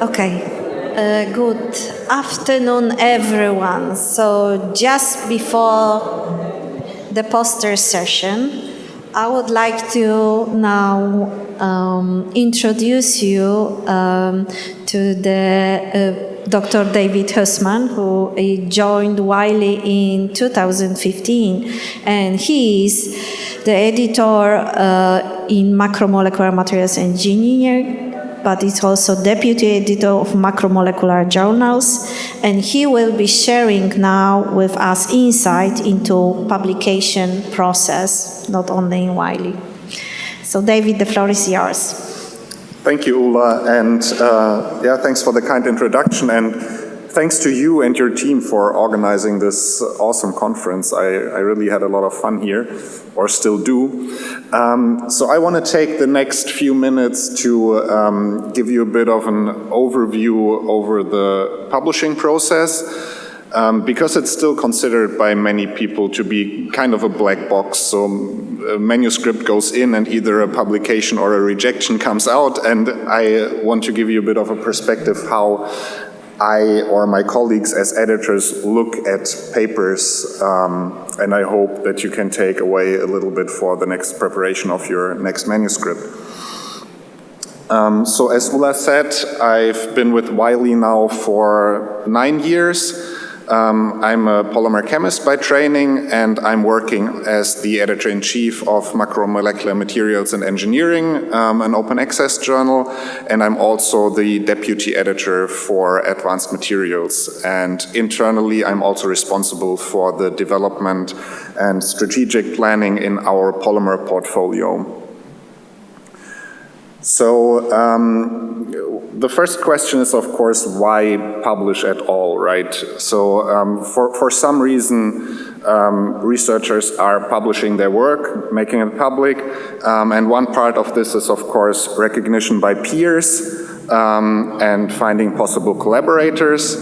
Okay. Good afternoon, everyone. So just before the poster session, I would like to now introduce you to the Dr. David Huesmann, who joined Wiley in 2015, and he is the editor in Macromolecular Materials Engineering, but he's also deputy editor of Macromolecular journals, and he will be sharing now with us insight into publication process, not only in Wiley. So David, the floor is yours. Thank you, Ula, and thanks for the kind introduction, and thanks to you and your team for organizing this awesome conference. I really had a lot of fun here, or still do. So I want to take the next few minutes to give you a bit of an overview over the publishing process, because it's still considered by many people to be kind of a black box. So a manuscript goes in and either a publication or a rejection comes out, and I want to give you a bit of a perspective how I or my colleagues as editors look at papers, and I hope that you can take away a little bit for the next preparation of your next manuscript. So as Ula said, I've been with Wiley now for 9 years. I'm a polymer chemist by training, and I'm working as the editor-in-chief of Macromolecular Materials and Engineering, an open access journal, and I'm also the deputy editor for Advanced Materials. And internally, I'm also responsible for the development and strategic planning in our polymer portfolio. So the first question is, of course, why publish at all, right? So for some reason, researchers are publishing their work, making it public, and one part of this is, of course, recognition by peers and finding possible collaborators.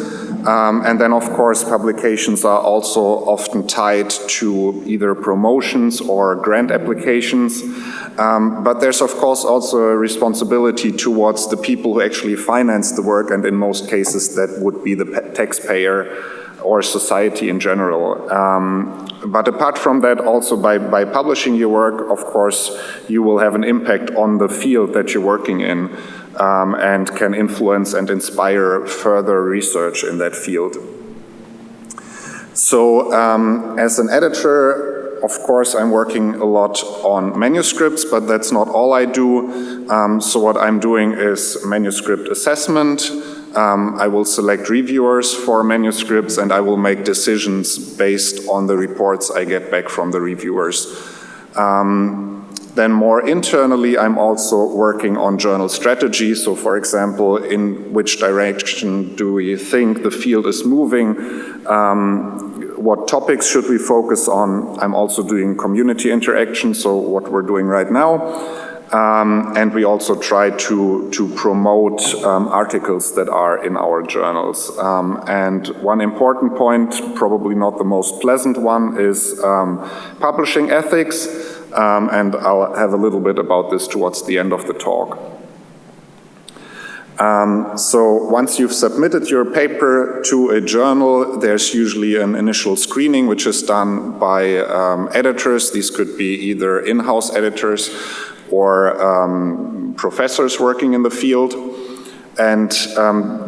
And then, of course, publications are also often tied to either promotions or grant applications. But there's, of course, also a responsibility towards the people who actually finance the work, and in most cases that would be the taxpayer or society in general. But apart from that, also by publishing your work, of course, you will have an impact on the field that you're working in, and can influence and inspire further research in that field. So as an editor, of course, I'm working a lot on manuscripts, but that's not all I do. So what I'm doing is manuscript assessment. I will select reviewers for manuscripts, and I will make decisions based on the reports I get back from the reviewers. Then more internally, I'm also working on journal strategy. So for example, in which direction do we think the field is moving? What topics should we focus on? I'm also doing community interaction, so what we're doing right now. And we also try to promote articles that are in our journals. And one important point, probably not the most pleasant one, is publishing ethics. And I'll have a little bit about this towards the end of the talk. So once you've submitted your paper to a journal, there's usually an initial screening which is done by editors. These could be either in-house editors or professors working in the field. And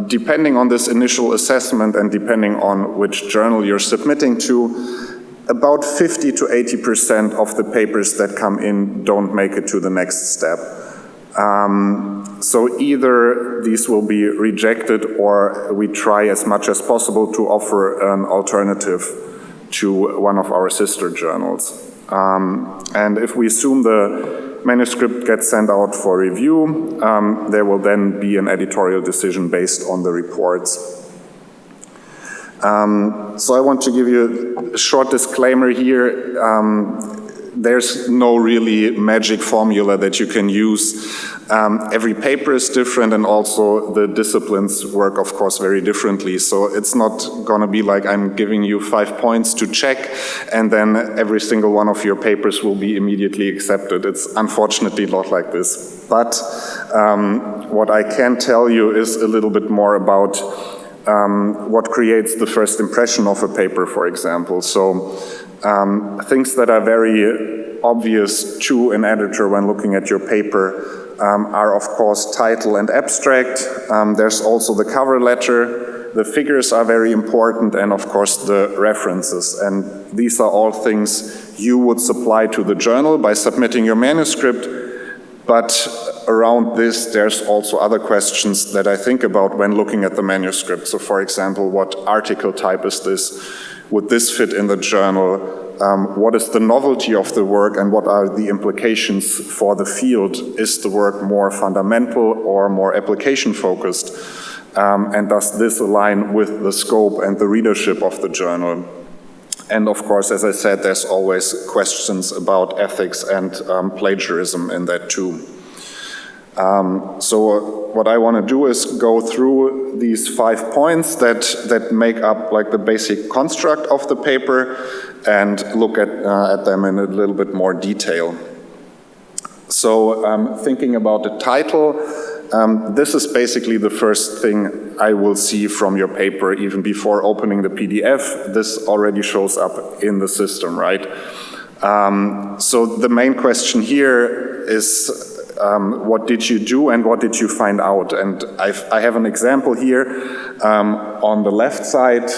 depending on this initial assessment and depending on which journal you're submitting to, about 50 to 80% of the papers that come in don't make it to the next step. So either these will be rejected, or we try as much as possible to offer an alternative to one of our sister journals. And if we assume the manuscript gets sent out for review, there will then be an editorial decision based on the reports. So I want to give you a short disclaimer here. there's no really magic formula that you can use. Every paper is different, and also the disciplines work, of course, very differently. So it's not going to be like I'm giving you 5 points to check, and then every single one of your papers will be immediately accepted. It's unfortunately not like this. But what I can tell you is a little bit more about what creates the first impression of a paper, for example. So things that are very obvious to an editor when looking at your paper are, of course, title and abstract. There's also the cover letter. The figures are very important, and of course the references. And these are all things you would supply to the journal by submitting your manuscript. But around this, there's also other questions that I think about when looking at the manuscript. So, for example, what article type is this? Would this fit in the journal? What is the novelty of the work, and what are the implications for the field? Is the work more fundamental or more application-focused? And does this align with the scope and the readership of the journal? And of course, as I said, there's always questions about ethics and plagiarism in that too. So what I want to do is go through these 5 points that make up like the basic construct of the paper and look at them in a little bit more detail. So thinking about the title, this is basically the first thing I will see from your paper even before opening the PDF. This already shows up in the system, right? So the main question here is what did you do and what did you find out? And I have an example here on the left side.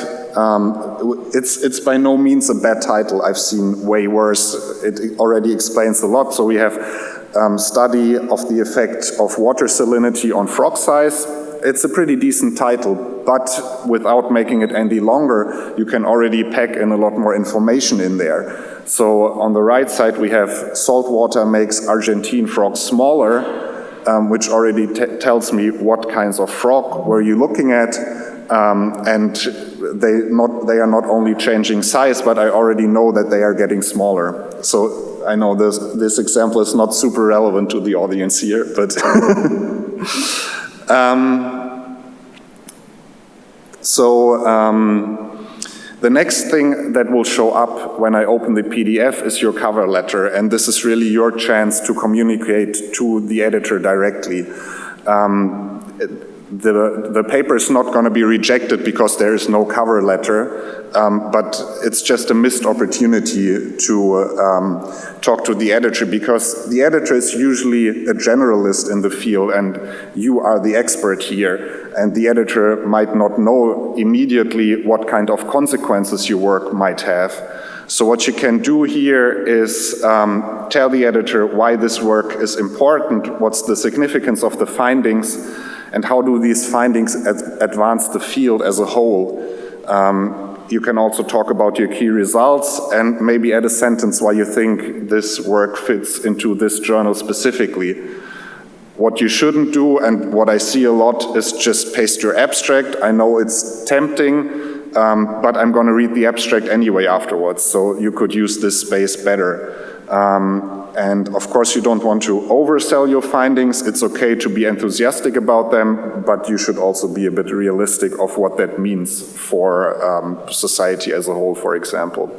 It's by no means a bad title. I've seen way worse. It already explains a lot. So we have study of the effect of water salinity on frog size. It's a pretty decent title, but without making it any longer, you can already pack in a lot more information in there. So on the right side, we have salt water makes Argentine frogs smaller, which already tells me what kinds of frog were you looking at, and they are not only changing size, but I already know that they are getting smaller. So I know this example is not super relevant to the audience here, but the next thing that will show up when I open the PDF is your cover letter, and this is really your chance to communicate to the editor directly. The paper is not going to be rejected because there is no cover letter, but it's just a missed opportunity to talk to the editor, because the editor is usually a generalist in the field and you are the expert here, and the editor might not know immediately what kind of consequences your work might have. So what you can do here is tell the editor why this work is important, what's the significance of the findings, and how do these findings advance the field as a whole. You can also talk about your key results and maybe add a sentence why you think this work fits into this journal specifically. What you shouldn't do, and what I see a lot, is just paste your abstract. I know it's tempting, but I'm going to read the abstract anyway afterwards, so you could use this space better. And of course you don't want to oversell your findings. It's okay to be enthusiastic about them, but you should also be a bit realistic of what that means for society as a whole, for example.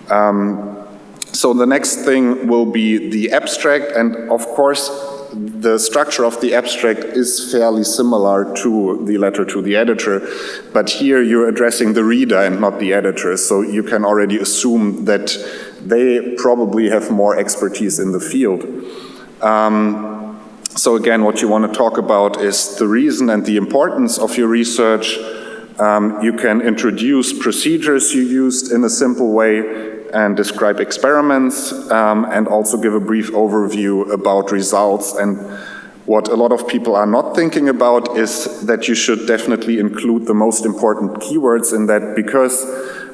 So the next thing will be the abstract, and of course the structure of the abstract is fairly similar to the letter to the editor, but here you're addressing the reader and not the editor, so you can already assume that they probably have more expertise in the field. So again, what you want to talk about is the reason and the importance of your research. You can introduce procedures you used in a simple way and describe experiments, and also give a brief overview about results. And what a lot of people are not thinking about is that you should definitely include the most important keywords in that, because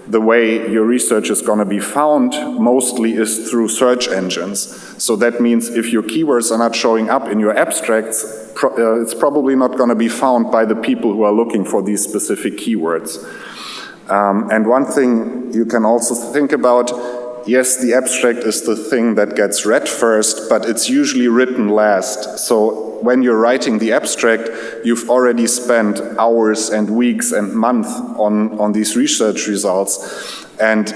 the way your research is going to be found mostly is through search engines. So that means if your keywords are not showing up in your abstracts, it's probably not going to be found by the people who are looking for these specific keywords. And one thing you can also think about, yes, the abstract is the thing that gets read first, but it's usually written last. So when you're writing the abstract, you've already spent hours and weeks and months on these research results. And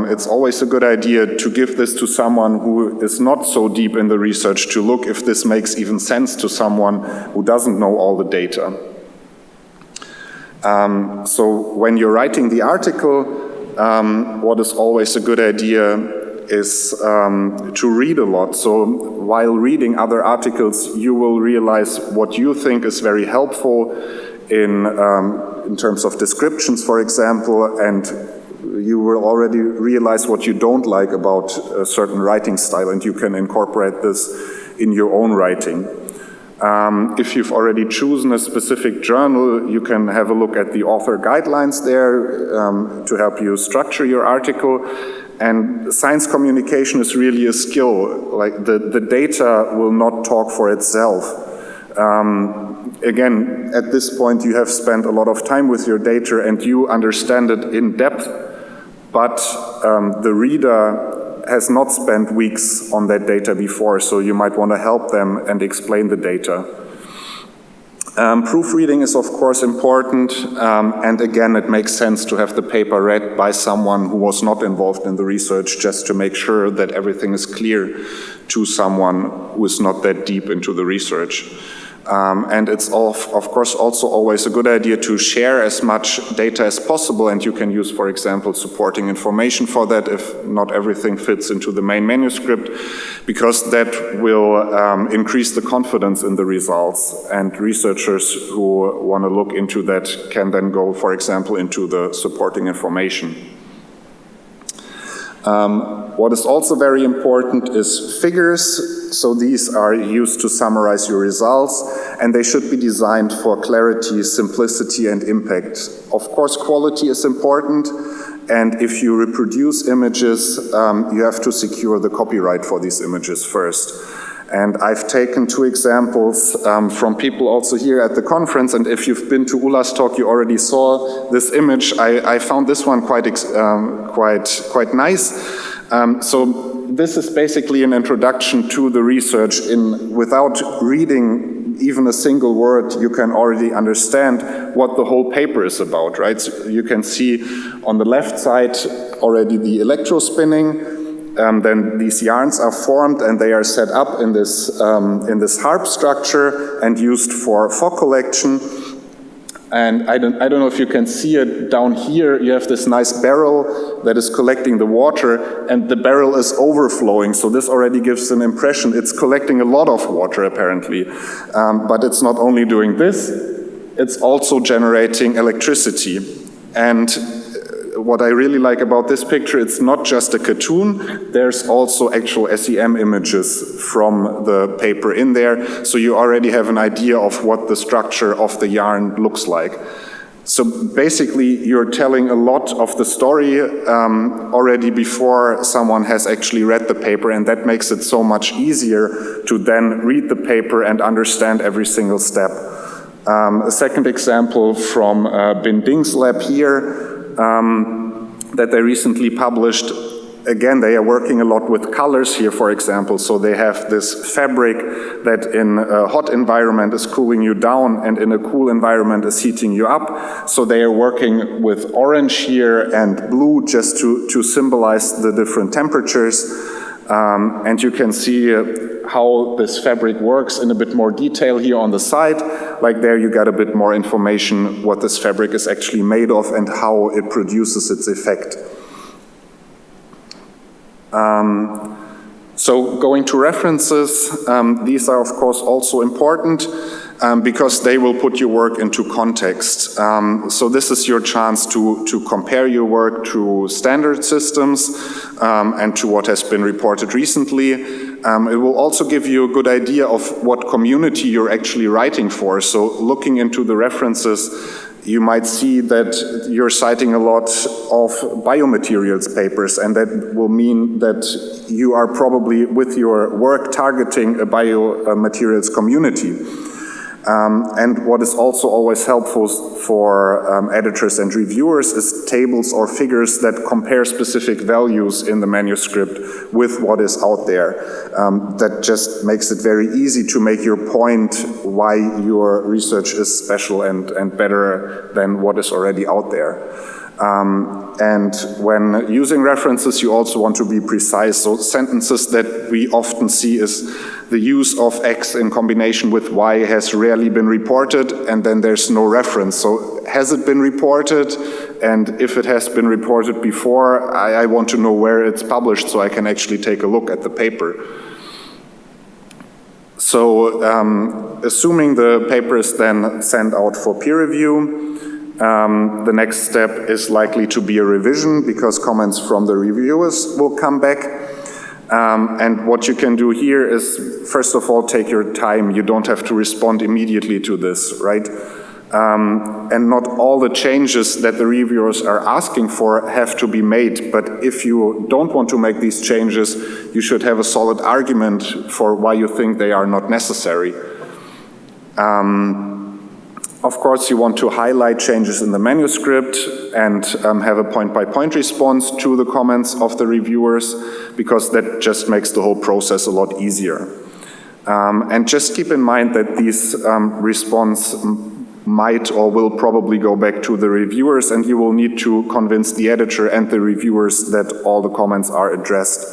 it's always a good idea to give this to someone who is not so deep in the research to look if this makes even sense to someone who doesn't know all the data. So when you're writing the article, what is always a good idea is to read a lot. So while reading other articles, you will realize what you think is very helpful in terms of descriptions, for example, and you will already realize what you don't like about a certain writing style, and you can incorporate this in your own writing. If you've already chosen a specific journal, you can have a look at the author guidelines there to help you structure your article. And science communication is really a skill. Like the data will not talk for itself. Again, at this point, you have spent a lot of time with your data and you understand it in depth, but the reader has not spent weeks on that data before, so you might want to help them and explain the data. Proofreading is of course important, and again it makes sense to have the paper read by someone who was not involved in the research, just to make sure that everything is clear to someone who is not that deep into the research. And it's of course also always a good idea to share as much data as possible, and you can use, for example, supporting information for that if not everything fits into the main manuscript, because that will increase the confidence in the results, and researchers who want to look into that can then go, for example, into the supporting information. What is also very important is figures. So these are used to summarize your results, and they should be designed for clarity, simplicity, and impact. Of course, quality is important, and if you reproduce images, you have to secure the copyright for these images first. And I've taken two examples from people also here at the conference, and if you've been to Ula's talk, you already saw this image. I found this one quite nice. So this is basically an introduction to the research. Without reading even a single word, you can already understand what the whole paper is about, right? So you can see on the left side already the electrospinning. Then these yarns are formed and they are set up in this harp structure and used for fog collection. And I don't know if you can see it down here. You have this nice barrel that is collecting the water, and the barrel is overflowing. So this already gives an impression it's collecting a lot of water apparently. But it's not only doing this, it's also generating electricity. And what I really like about this picture, it's not just a cartoon, there's also actual SEM images from the paper in there, so you already have an idea of what the structure of the yarn looks like. So basically, you're telling a lot of the story already before someone has actually read the paper, and that makes it so much easier to then read the paper and understand every single step. A second example from Bin Ding's lab here, that they recently published. Again, they are working a lot with colors here, for example. So they have this fabric that in a hot environment is cooling you down and in a cool environment is heating you up. So they are working with orange here and blue just to symbolize the different temperatures. And you can see how this fabric works in a bit more detail here on the side. Like there you get a bit more information what this fabric is actually made of and how it produces its effect. So going to references, these are of course also important because they will put your work into context. So this is your chance to compare your work to standard systems and to what has been reported recently. It will also give you a good idea of what community you're actually writing for. So looking into the references, you might see that you're citing a lot of biomaterials papers, and that will mean that you are probably with your work targeting a biomaterials community. And what is also always helpful for editors and reviewers is tables or figures that compare specific values in the manuscript with what is out there. That just makes it very easy to make your point why your research is special and better than what is already out there. And when using references, you also want to be precise. So sentences that we often see is the use of X in combination with Y has rarely been reported, and then there's no reference. So has it been reported? And if it has been reported before, I want to know where it's published so I can actually take a look at the paper. So assuming the paper is then sent out for peer review, the next step is likely to be a revision because comments from the reviewers will come back. And what you can do here is, first of all, take your time. You don't have to respond immediately to this, right? And not all the changes that the reviewers are asking for have to be made. But if you don't want to make these changes, you should have a solid argument for why you think they are not necessary. Of course, you want to highlight changes in the manuscript and have a point-by-point response to the comments of the reviewers, because that just makes the whole process a lot easier. And just keep in mind that these response might or will probably go back to the reviewers, and you will need to convince the editor and the reviewers that all the comments are addressed.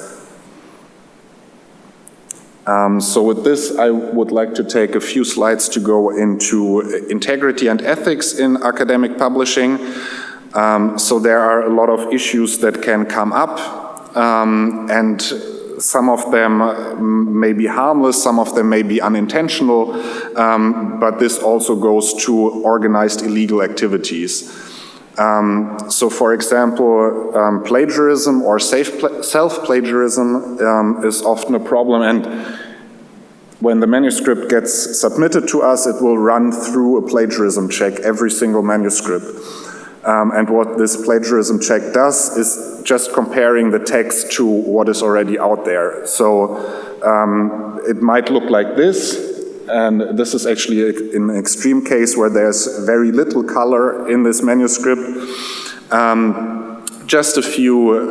So with this, I would like to take a few slides to go into integrity and ethics in academic publishing. So there are a lot of issues that can come up, and some of them may be harmless, some of them may be unintentional, but this also goes to organized illegal activities. So for example, plagiarism or self-plagiarism is often a problem, and when the manuscript gets submitted to us, it will run through a plagiarism check, every single manuscript. And what this plagiarism check does is just comparing the text to what is already out there. So it might look like this. And this is actually an extreme case where there's very little color in this manuscript. Just a few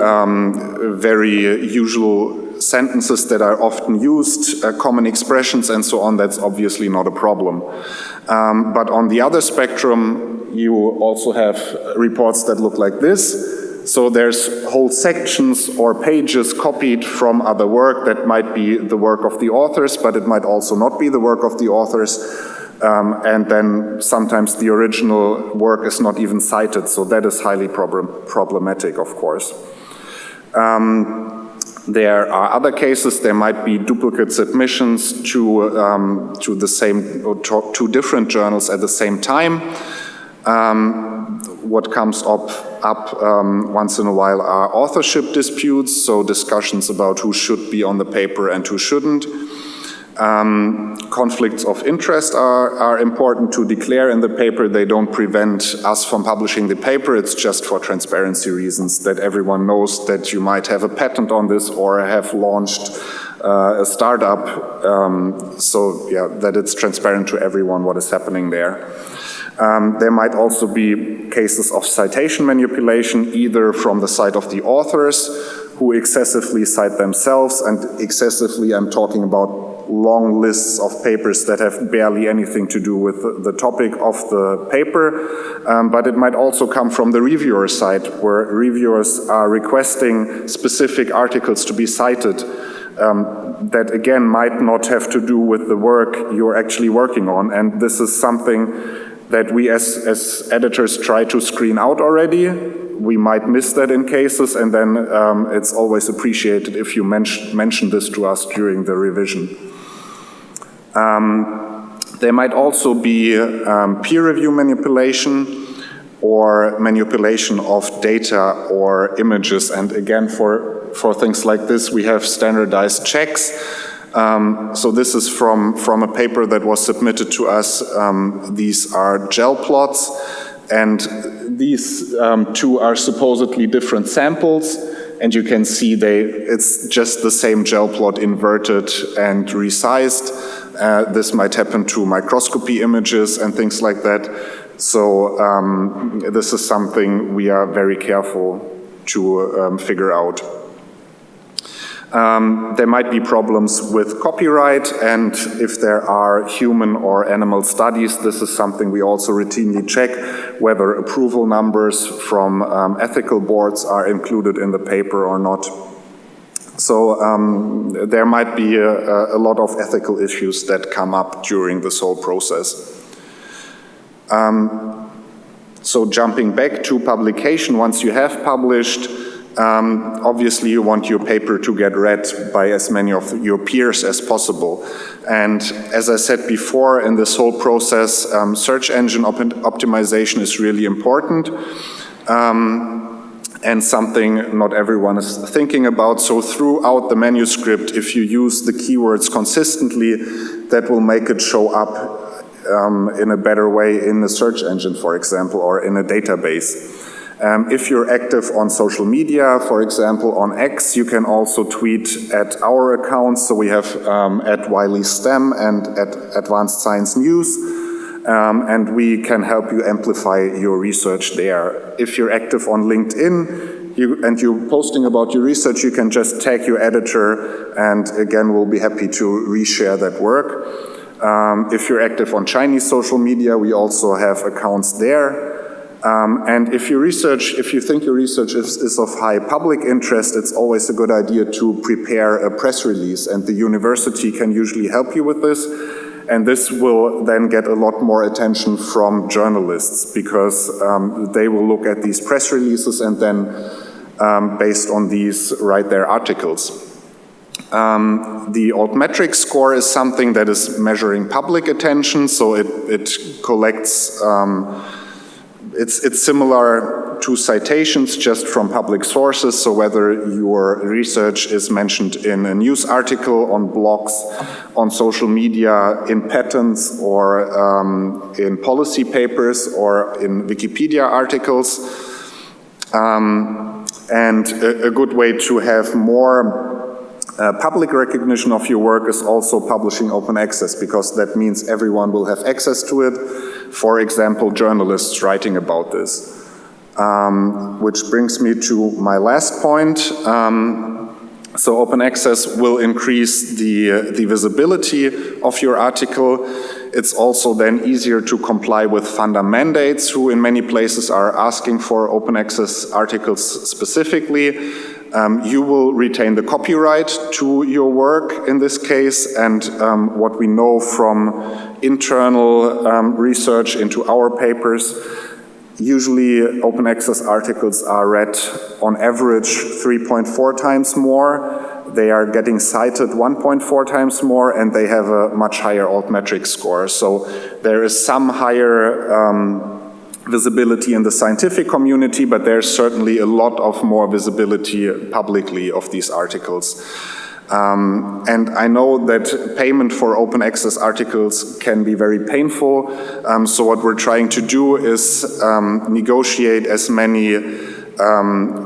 very usual sentences that are often used, common expressions and so on. That's obviously not a problem. But on the other spectrum, you also have reports that look like this. So there's whole sections or pages copied from other work that might be the work of the authors, but it might also not be the work of the authors. And then sometimes the original work is not even cited, so that is highly problematic, of course. There are other cases. There might be duplicate submissions to the same, or to different journals at the same time. What comes up once in a while are authorship disputes, so discussions about who should be on the paper and who shouldn't. Conflicts of interest are important to declare in the paper. They don't prevent us from publishing the paper. It's just for transparency reasons, that everyone knows that you might have a patent on this or have launched a startup. So yeah, that it's transparent to everyone what is happening there. There might also be cases of citation manipulation, either from the side of the authors, who excessively cite themselves, and excessively I'm talking about long lists of papers that have barely anything to do with the topic of the paper, but it might also come from the reviewer side, where reviewers are requesting specific articles to be cited that again might not have to do with the work you're actually working on, and this is something that we as editors try to screen out already. We might miss that in cases, and then it's always appreciated if you mention this to us during the revision. There might also be peer review manipulation or manipulation of data or images, and again for things like this we have standardized checks. So this is from a paper that was submitted to us. These are gel plots, and these two are supposedly different samples, and you can see it's just the same gel plot inverted and resized. This might happen to microscopy images and things like that. So this is something we are very careful to figure out. There might be problems with copyright, and if there are human or animal studies, this is something we also routinely check, whether approval numbers from ethical boards are included in the paper or not. So there might be a lot of ethical issues that come up during this whole process. So jumping back to publication, once you have published, obviously you want your paper to get read by as many of your peers as possible. And as I said before, in this whole process, search engine optimization is really important. And something not everyone is thinking about. So throughout the manuscript, if you use the keywords consistently, that will make it show up in a better way in a search engine, for example, or in a database. If you're active on social media, for example, on X, you can also tweet at our accounts. So we have at Wiley STEM and at Advanced Science News. And we can help you amplify your research there. If you're active on LinkedIn and you're posting about your research, you can just tag your editor, and again, we'll be happy to reshare that work. If you're active on Chinese social media, we also have accounts there. And if you think your research is of high public interest, it's always a good idea to prepare a press release, and the university can usually help you with this. And this will then get a lot more attention from journalists, because they will look at these press releases and then, based on these, write their articles. The altmetric score is something that is measuring public attention, so it collects, it's similar to citations just from public sources, so whether your research is mentioned in a news article, on blogs, on social media, in patents, or in policy papers, or in Wikipedia articles. And a good way to have more public recognition of your work is also publishing open access, because that means everyone will have access to it. For example, journalists writing about this. Which brings me to my last point. So open access will increase the visibility of your article. It's also then easier to comply with funder mandates, who in many places are asking for open access articles specifically. You will retain the copyright to your work in this case, and what we know from internal research into our papers, usually open access articles are read on average 3.4 times more. They are getting cited 1.4 times more, and they have a much higher altmetric score. So there is some higher visibility in the scientific community, but there's certainly a lot of more visibility publicly of these articles. And I know that payment for open access articles can be very painful. So what we're trying to do is negotiate as many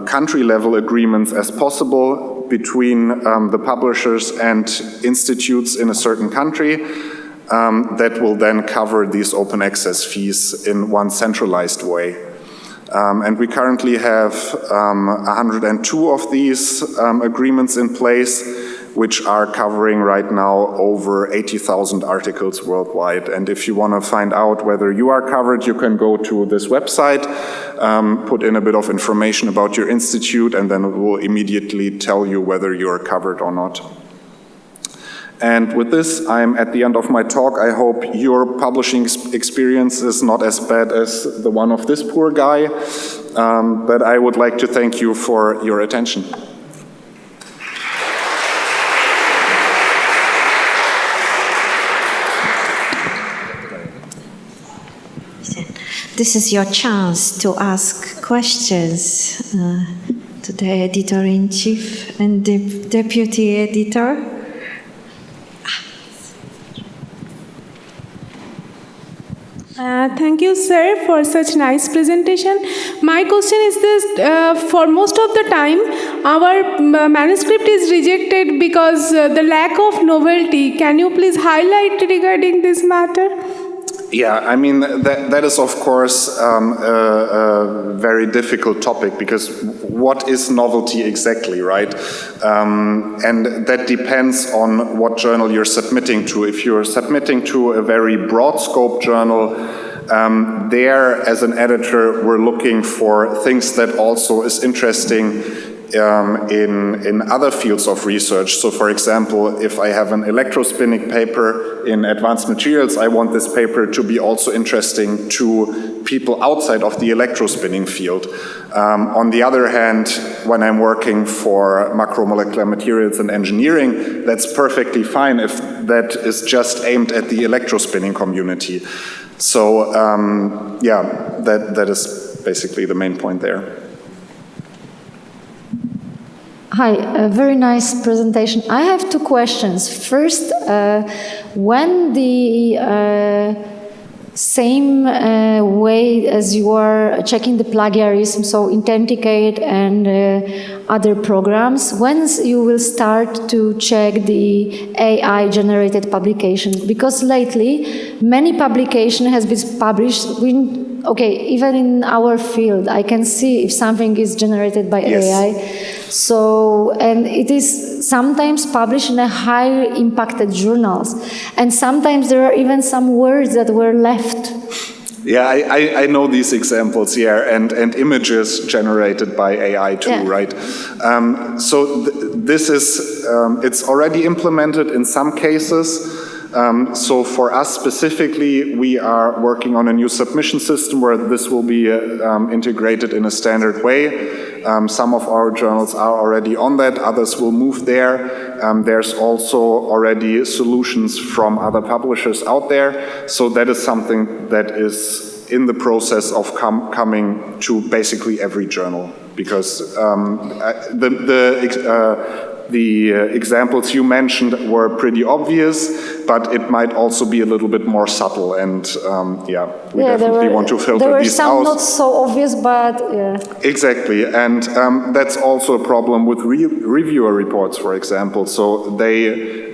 country level agreements as possible between the publishers and institutes in a certain country that will then cover these open access fees in one centralized way. And we currently have 102 of these agreements in place, which are covering right now over 80,000 articles worldwide. And if you want to find out whether you are covered, you can go to this website, put in a bit of information about your institute, and then it will immediately tell you whether you are covered or not. And with this, I'm at the end of my talk. I hope your publishing experience is not as bad as the one of this poor guy, but I would like to thank you for your attention. This is your chance to ask questions to the editor-in-chief and the deputy editor. Thank you, sir, for such nice presentation. My question is this, for most of the time, our manuscript is rejected because the lack of novelty. Can you please highlight regarding this matter? Yeah, I mean, that is, of course, a very difficult topic, because what is novelty exactly, right? And that depends on what journal you're submitting to. If you're submitting to a very broad scope journal, there, as an editor, we're looking for things that also is interesting in other fields of research. So, for example, if I have an electrospinning paper in advanced materials, I want this paper to be also interesting to people outside of the electrospinning field. On the other hand, when I'm working for macromolecular materials and engineering, that's perfectly fine if that is just aimed at the electrospinning community. So, yeah, that is basically the main point there. Hi, a very nice presentation. I have two questions. First, when the same way as you are checking the plagiarism, so Authenticate and other programs, when you will start to check the AI-generated publications? Because lately, many publication has been published even in our field, I can see if something is generated by AI. So, and it is sometimes published in a high impacted journals. And sometimes there are even some words that were left. Yeah, I know these examples, yeah, and images generated by AI too, yeah. Right? So this is, it's already implemented in some cases. So for us specifically, we are working on a new submission system where this will be integrated in a standard way. Some of our journals are already on that, others will move there. There's also already solutions from other publishers out there. So that is something that is in the process of coming to basically every journal, because the examples you mentioned were pretty obvious, but it might also be a little bit more subtle, and we definitely want to filter these out. There were some not so obvious, but yeah. Exactly, and that's also a problem with reviewer reports, for example. So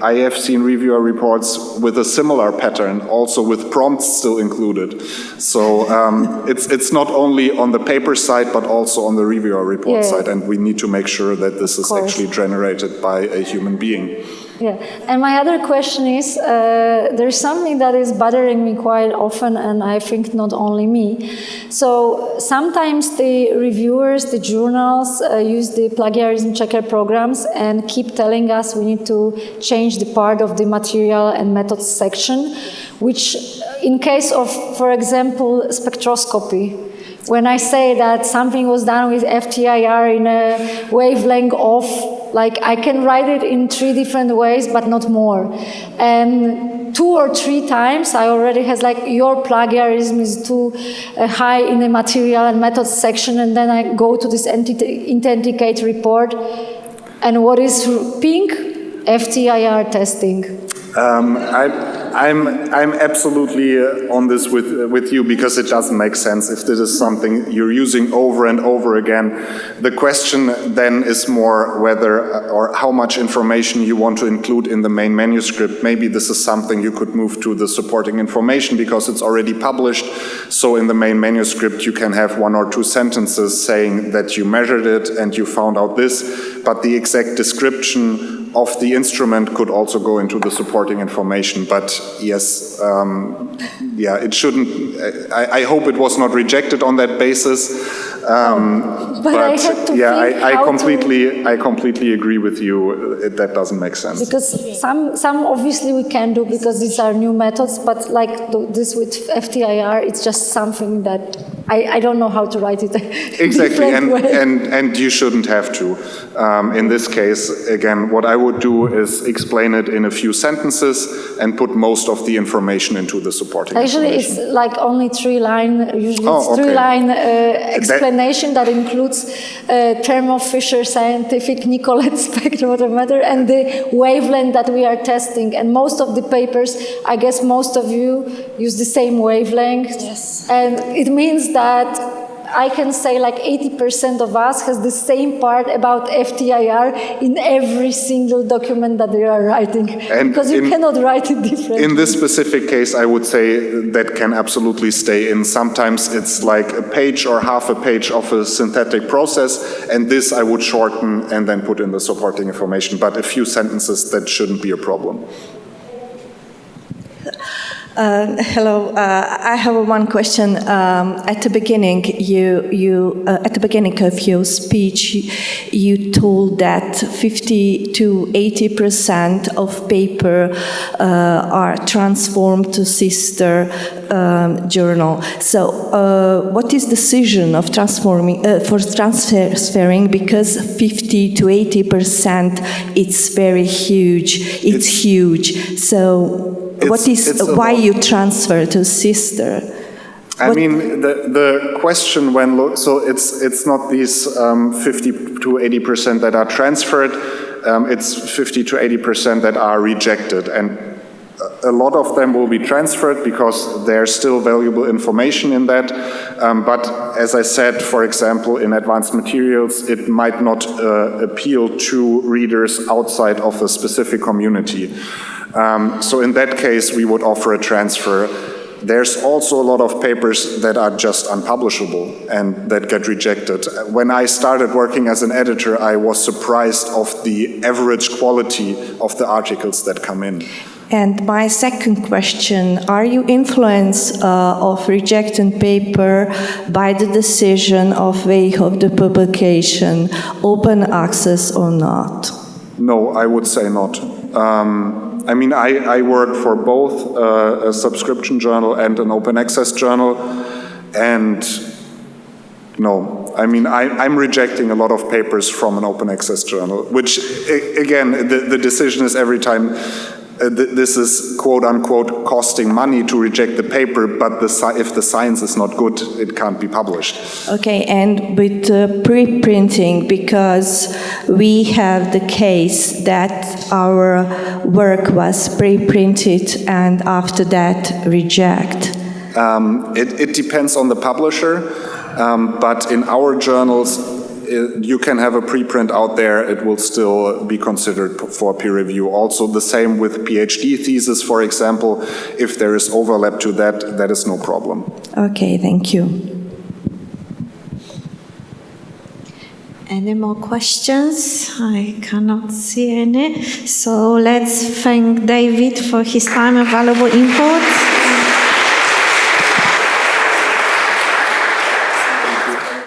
I have seen reviewer reports with a similar pattern, also with prompts still included. So it's not only on the paper side, but also on the reviewer report side, and we need to make sure that this is actually generated by a human being. Yeah, and my other question is, there's something that is bothering me quite often, and I think not only me. So sometimes the reviewers, the journals use the plagiarism checker programs and keep telling us we need to change the part of the material and methods section, which in case of, for example, spectroscopy, when I say that something was done with FTIR in a wavelength of, like, I can write it in 3 different ways, but not more. And 2 or 3 times I already has like, your plagiarism is too high in the material and methods section, and then I go to this Authenticate report, and what is pink? FTIR testing. I'm absolutely on this with you, because it doesn't make sense if this is something you're using over and over again. The question then is more whether or how much information you want to include in the main manuscript. Maybe this is something you could move to the supporting information because it's already published. So in the main manuscript you can have 1 or 2 sentences saying that you measured it and you found out this, but the exact description of the instrument could also go into the supporting information. But yes, it shouldn't. I hope it was not rejected on that basis. But I had to think I completely agree with you. That doesn't make sense. Because some obviously we can do because these are new methods, but like this with FTIR, it's just something that I don't know how to write it exactly, different way. and you shouldn't have to. In this case, again, what I would do is explain it in a few sentences and put most of the information into the supporting Actually, information. it's like only 3-line, usually it's okay. 3-line explanation that includes Thermo Fisher Scientific, Nicolette spectrophotometer, and the wavelength that we are testing. And most of the papers, I guess most of you use the same wavelength. Yes. And it means that I can say like 80% of us has the same part about FTIR in every single document that they are writing, because you cannot write it differently. In this specific case, I would say that can absolutely stay in. Sometimes it's like a page or half a page of a synthetic process, and this I would shorten and then put in the supporting information. But a few sentences, that shouldn't be a problem. Hello. I have one question. At the beginning, at the beginning of your speech, you told that 50 to 80% of paper are transformed to sister journal. So, what is the decision of transferring? Because 50 to 80%, it's very huge. It's huge. So. Why you transfer to sister? I mean, the question so it's not these 50 to 80% that are transferred, it's 50 to 80% that are rejected. And a lot of them will be transferred because there's still valuable information in that. But as I said, for example, in advanced materials, it might not appeal to readers outside of a specific community. So in that case, we would offer a transfer. There's also a lot of papers that are just unpublishable and that get rejected. When I started working as an editor, I was surprised of the average quality of the articles that come in. And my second question, are you influenced of rejected paper by the decision of way of the publication, open access or not? No, I would say not. I mean, I work for both a subscription journal and an open access journal, and no, I mean, I'm rejecting a lot of papers from an open access journal, which, again, the decision is every time, this is quote-unquote costing money to reject the paper, but if the science is not good, it can't be published. Okay, and with pre-printing, because we have the case that our work was pre-printed and after that reject. It depends on the publisher, but in our journals, you can have a preprint out there, it will still be considered for peer review. Also the same with PhD thesis, for example, if there is overlap to that, that is no problem. Okay, thank you. Any more questions? I cannot see any. So let's thank David for his time and valuable input.